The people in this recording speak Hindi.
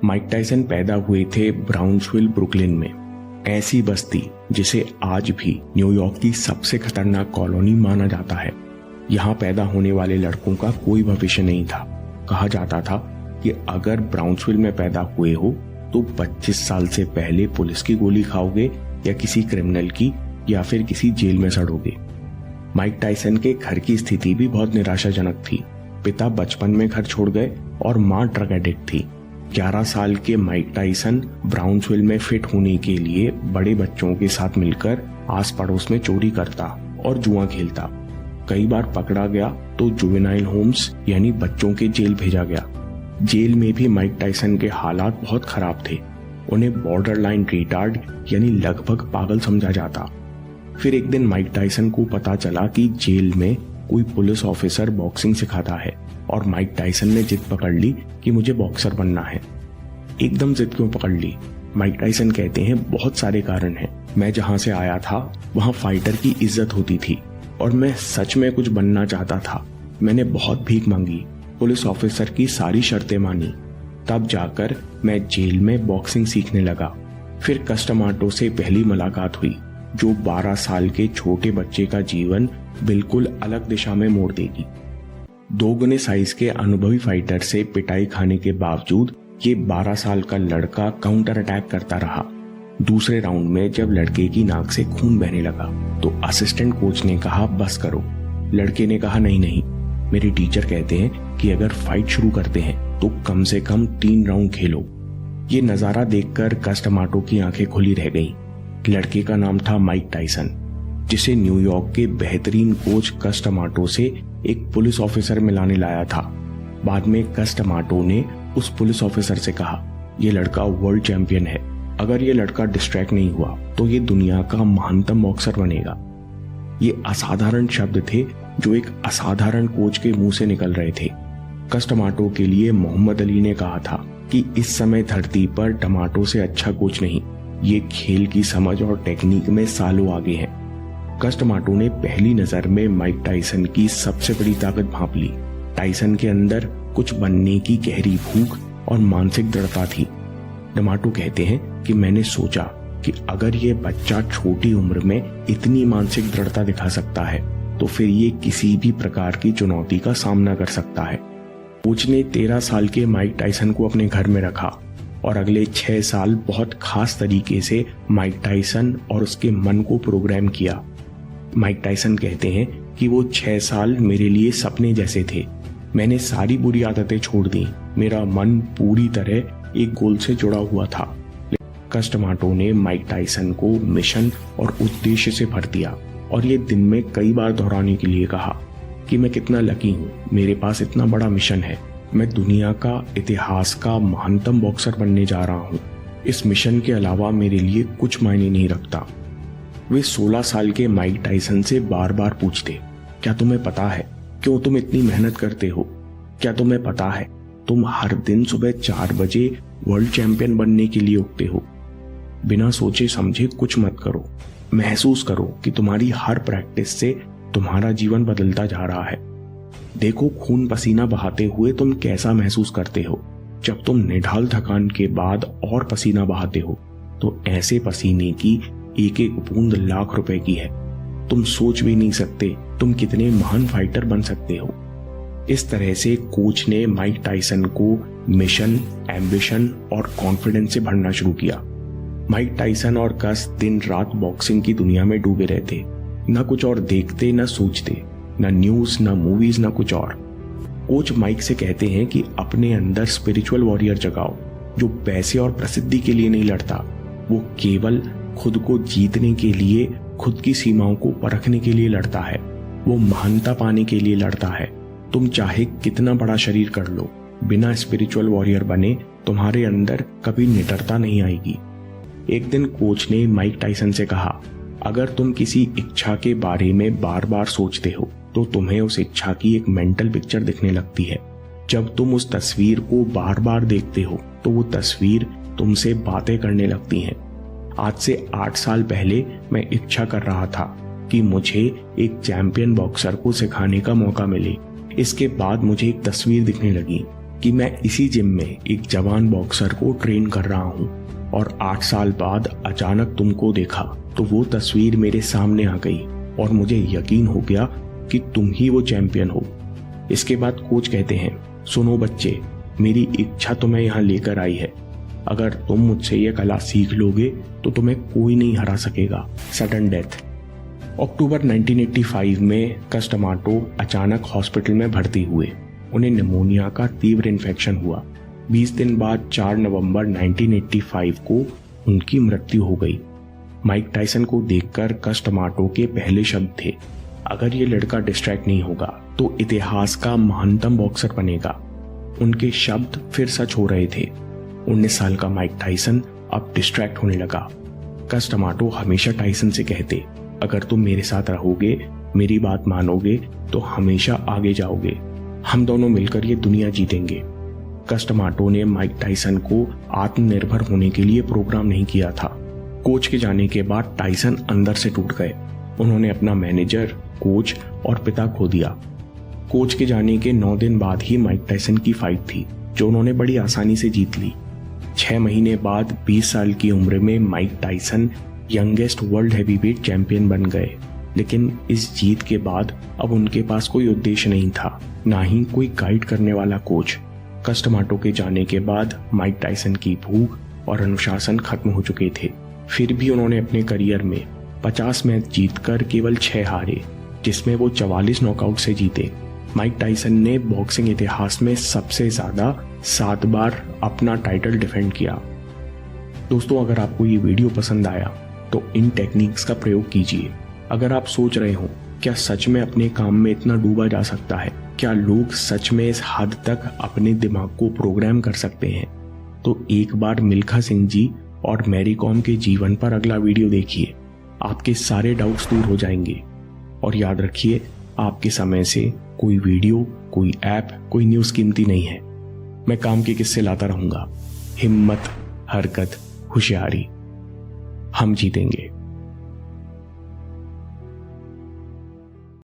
माइक टायसन पैदा हुए थे ब्राउन्सविल, ब्रुकलिन में। ऐसी बस्ती जिसे आज भी न्यूयॉर्क की सबसे खतरनाक कॉलोनी माना जाता है। यहाँ पैदा होने वाले लड़कों का कोई भविष्य नहीं था। कहा जाता था कि अगर ब्राउन्सविल में पैदा हुए हो तो 25 साल से पहले पुलिस की गोली खाओगे या किसी क्रिमिनल की, या फिर किसी जेल में सड़ोगे। माइक टायसन के घर की स्थिति भी बहुत निराशाजनक थी। पिता बचपन में घर छोड़ गए और मां ड्रग एडिक्ट थी। 11 साल के माइक टायसन ब्राउन्सविल में फिट होने के लिए बड़े बच्चों के साथ मिलकर आस पड़ोस में चोरी करता और जुआ खेलता। कई बार पकड़ा गया तो जुवेनाइल होम्स यानी बच्चों के जेल भेजा गया। जेल में भी माइक टायसन के हालात बहुत खराब थे। उन्हें बॉर्डरलाइन रिटार्ड यानी लगभग पागल समझा जाता। फिर एक दिन माइक टायसन को पता चला कि जेल में कोई पुलिस ऑफिसर बॉक्सिंग सिखाता है और माइक टायसन ने जिद पकड़ ली कि मुझे बॉक्सर बनना है। एकदम जिद क्यों पकड़ ली? माइक टायसन कहते हैं बहुत सारे कारण हैं। मैं जहां से आया था वहां फाइटर की इज्जत होती थी और मैं सच में कुछ बनना चाहता था। मैंने बहुत भीख मांगी, पुलिस ऑफिसर की सारी शर्तें मानी, तब जाकर मैं जेल में बॉक्सिंग सीखने लगा। फिर कस्टमाटो से पहली मुलाकात हुई जो 12 साल के छोटे बच्चे का जीवन बिल्कुल अलग दिशा में मोड़ देगी। 2 गुने साइज के अनुभवी फाइटर से पिटाई खाने के बावजूद ये 12 साल का लड़का काउंटर अटैक करता रहा। दूसरे राउंड में जब लड़के की नाक से खून बहने लगा तो असिस्टेंट कोच ने कहा बस करो। लड़के ने कहा नहीं नहीं, मेरे टीचर कहते हैं कि अगर फाइट शुरू करते हैं तो कम से कम 3 राउंड खेलो। ये नजारा देखकर कस्टमाटो की आंखें खुली रह गईं। लड़के का नाम था माइक टायसन, जिसे न्यूयॉर्क के बेहतरीन कोच कस्टमाटो से एक पुलिस ऑफिसर मिलाने लाया था। बाद में कस्टमाटो ने उस पुलिस ऑफिसर से कहा यह लड़का वर्ल्ड चैंपियन है, अगर ये लड़का डिस्ट्रैक्ट नहीं हुआ तो ये दुनिया का महानतम बॉक्सर बनेगा। ये असाधारण शब्द थे जो एक असाधारण कोच के मुंह से निकल रहे थे। कस्टमाटो के लिए मोहम्मद अली ने कहा था कि इस समय धरती पर टमाटो से अच्छा कोच नहीं, ये खेल की समझ और टेक्निक में सालों आगे हैं। कस्टमाटो ने पहली नजर में माइक टायसन की सबसे बड़ी ताकत भांप ली। टायसन के अंदर कुछ बनने की गहरी भूख और मानसिक दृढ़ता थी। टमाटो कहते हैं कि मैंने सोचा कि अगर ये बच्चा छोटी उम्र में इतनी मानसिक दृढ़ता दिखा सकता है तो फिर ये किसी भी प्रकार की चुनौती का सामना कर सकता है। कोच ने 13 साल के माइक टायसन को अपने घर में रखा और अगले 6 साल बहुत खास तरीके से माइक टायसन और उसके मन को प्रोग्राम किया। माइक टायसन कहते हैं कि वो 6 साल मेरे लिए सपने जैसे थे। मैंने सारी बुरी आदतें छोड़ दी। मेरा मन पूरी तरह एक गोल से जुड़ा हुआ था। कस्टमाटो ने माइक टायसन को मिशन और उद्देश्य से भर दिया और ये दिन में कई बार दोहराने के लिए कहा कि मैं कितना लकी हूँ, मेरे पास इतना बड़ा मिशन है। मैं दुनिया का इतिहास का महानतम बॉक्सर बनने जा रहा हूँ। इस मिशन के अलावा मेरे लिए कुछ मायने नहीं रखता। वे 16 साल के माइक टायसन से बार बार पूछते, क्या तुम्हें पता है क्यों तुम इतनी मेहनत करते हो? क्या तुम्हें पता है तुम हर दिन सुबह 4 बजे वर्ल्ड चैंपियन बनने के लिए उठते हो? बिना सोचे समझे कुछ मत करो, महसूस करो कि तुम्हारी हर प्रैक्टिस से तुम्हारा जीवन बदलता जा रहा है। देखो खून पसीना बहाते हुए तुम कैसा महसूस करते हो। जब तुम निढाल थकान के बाद और पसीना बहाते हो तो ऐसे पसीने की एक एक बूंद लाख रुपए की है। तुम सोच भी नहीं सकते तुम कितने महान फाइटर बन सकते हो। इस तरह से कोच ने माइक टायसन को मिशन, एम्बिशन और कॉन्फिडेंस से भरना शुरू किया। माइक टायसन और कस दिन रात बॉक्सिंग की दुनिया में डूबे रहते, न कुछ और देखते न सोचते, न न्यूज न मूवीज न कुछ और। कोच माइक से कहते हैं कि अपने अंदर स्पिरिचुअल वॉरियर जगाओ जो पैसे और प्रसिद्धि के लिए नहीं लड़ता, वो केवल खुद को जीतने के लिए, खुद की सीमाओं को परखने के लिए लड़ता है। वो महानता पाने के लिए लड़ता है। तुम चाहे कितना बड़ा शरीर कर लो, बिना स्पिरिचुअल वॉरियर बने तुम्हारे अंदर कभी निडरता नहीं आएगी। एक दिन कोच ने माइक टायसन से कहा, अगर तुम किसी इच्छा के बारे में बार बार सोचते हो तो तुम्हें उस इच्छा की एक मेंटल पिक्चर दिखने लगती है। जब तुम उस तस्वीर को बार बार देखते हो तो वो तस्वीर तुमसे बातें करने लगती है। आज से 8 साल पहले मैं इच्छा कर रहा था कि मुझे एक चैंपियन बॉक्सर को सिखाने का मौका मिले। इसके बाद मुझे एक तस्वीर दिखने लगी कि मैं इसी जिम में एक जवान बॉक्सर को ट्रेन कर रहा हूँ और 8 साल बाद अचानक तुमको देखा तो वो तस्वीर मेरे सामने आ गई और मुझे यकीन हो गया कि तुम ही वो चैंपियन हो। इसके बाद कोच कहते हैं, सुनो बच्चे, मेरी इच्छा तुम्हें यहाँ लेकर आई है। अगर तुम मुझसे ये कला सीख लोगे तो तुम्हें कोई नहीं हरा सकेगा। Sudden death. अक्टूबर 1985 में कस्टमाटो अचानक हॉस्पिटल में भर्ती हुए। उन्हें निमोनिया का तीव्र इन्फेक्शन हुआ। 20 दिन बाद 4 नवंबर 1985 को उनकी मृत्यु हो गई। माइक टायसन को देखकर कस्टमाटो के पहले शब्द थे, अगर ये लड़का डिस्ट्रैक्ट नहीं होगा तो इतिहास का महानतम बॉक्सर बनेगा। उनके शब्द फिर सच हो रहे थे। 19 साल का माइक टायसन अब डिस्ट्रैक्ट होने लगा। कस्टमाटो हमेशा टायसन से कहते, अगर तुम मेरे साथ रहोगे, मेरी बात मानोगे तो हमेशा आगे जाओगे। हम दोनों मिलकर ये दुनिया जीतेंगे। कस्टमाटो ने माइक टायसन को आत्मनिर्भर होने के लिए प्रोग्राम नहीं किया था। कोच के जाने के बाद टायसन अंदर से टूट गए। उन्होंने अपना मैनेजर, कोच और पिता खो दिया। कोच के जाने के 9 दिन बाद ही माइक टायसन की फाइट थी, जो उन्होंने बड़ी आसानी से जीत ली। 6 महीने बाद 20 साल की उम्र में Mike Tyson youngest world heavyweight champion बन गए। लेकिन इस जीत के बाद अब उनके पास कोई उद्देश्य नहीं था, ना ही कोई गाइड करने वाला कोच। कस्टमाटो के जाने के बाद माइक टायसन की भूख और अनुशासन खत्म हो चुके थे। फिर भी उन्होंने अपने करियर में 50 मैच जीतकर केवल 6 हारे, जिसमें वो 44 नॉकआउट से जीते। माइक टायसन ने बॉक्सिंग इतिहास में सबसे ज्यादा 7 बार अपना टाइटल डिफेंड किया। दोस्तों, अगर आपको ये वीडियो पसंद आया तो इन टेक्निक्स का प्रयोग कीजिए। अगर आप सोच रहे हो क्या सच में अपने काम में इतना डूबा जा सकता है, क्या लोग सच में इस हद तक अपने दिमाग को प्रोग्राम कर सकते हैं, तो एक बार मिल्खा सिंह जी और मैरी कॉम के जीवन पर अगला वीडियो देखिए। आपके सारे डाउट्स दूर हो जाएंगे। और याद रखिए, आपके समय से कोई वीडियो, कोई ऐप, कोई न्यूज़ कीमती नहीं है। मैं काम के किस्से लाता रहूंगा। हिम्मत, हरकत, होशियारी, हम जीतेंगे।